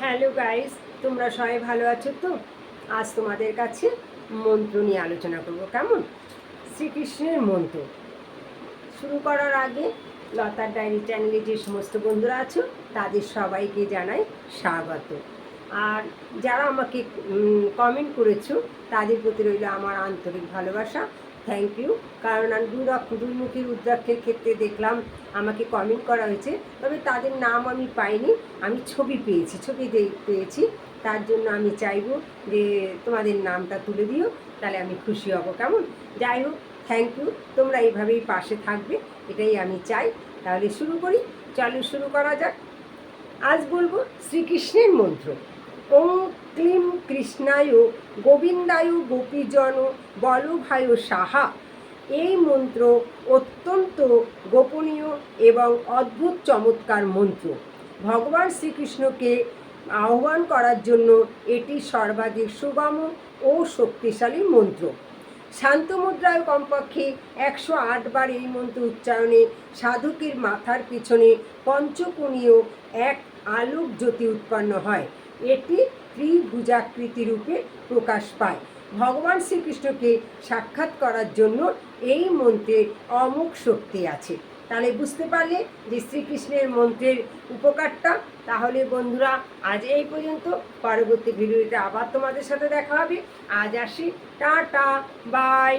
Hello guys, তোমরা সবাই ভালো আছো তো? আজ তোমাদের কাছে মন্ত্র নিয়ে আলোচনা করব। কেমন? শ্রীকৃষ্ণের মন্ত্র শুরু করার আগে লতার ডায়েরি চ্যানেলে যে সমস্ত বন্ধুরা আছো তাদের সবাইকে জানাই স্বাগত। আর যারা আমাকে কমেন্ট করেছো তাদের প্রতি রইল আমার আন্তরিক ভালোবাসা। Thank you. কারণ আমি দুর্মুখী রুদ্রাক্ষের ক্ষেত্রে দেখলাম আমাকে কমেন্ট করা হয়েছে, তবে তাদের নাম আমি পাইনি। আমি ছবি পেয়েছি। তার জন্য আমি চাইবো যে তোমাদের নামটা তুলে দিও, তাহলে আমি খুশি হব। কেমন? যাই হোক, থ্যাংক ইউ। তোমরা এইভাবেই পাশে থাকবে, এটাই আমি চাই। তাহলে শুরু করি। চলো শুরু করা যাক। আজ বলবো শ্রীকৃষ্ণের মন্ত্র। ওম ক্লিম কৃষ্ণায় গোবিন্দায় গোপীজন বলভায় সাহা। এই মন্ত্র অত্যন্ত গোপনীয় এবং অদ্ভুত চমৎকার মন্ত্র। ভগবান শ্রীকৃষ্ণকে আহ্বান করার জন্য এটি সর্বাধিক সুগম ও শক্তিশালী মন্ত্র। শান্ত মুদ্রায় কমপক্ষে 108 বার এই মন্ত্র উচ্চারণে সাধকের মাথার পিছনে পঞ্চকোণীয় এক আলোক জ্যোতি উৎপন্ন হয়। এটি ত্রিভুজাকৃতি রূপে প্রকাশ পায়। ভগবান শ্রীকৃষ্ণকে সাক্ষাৎ করার জন্য এই মন্ত্রের অমোঘ শক্তি আছে। তাহলে বুঝতে পারলে যে শ্রীকৃষ্ণের মন্ত্রের উপকারটা। তাহলে বন্ধুরা, আজ এই পর্যন্ত। পরবর্তী ভিডিওতে আবার তোমাদের সাথে দেখা হবে। আজ আসি, টাটা, বাই।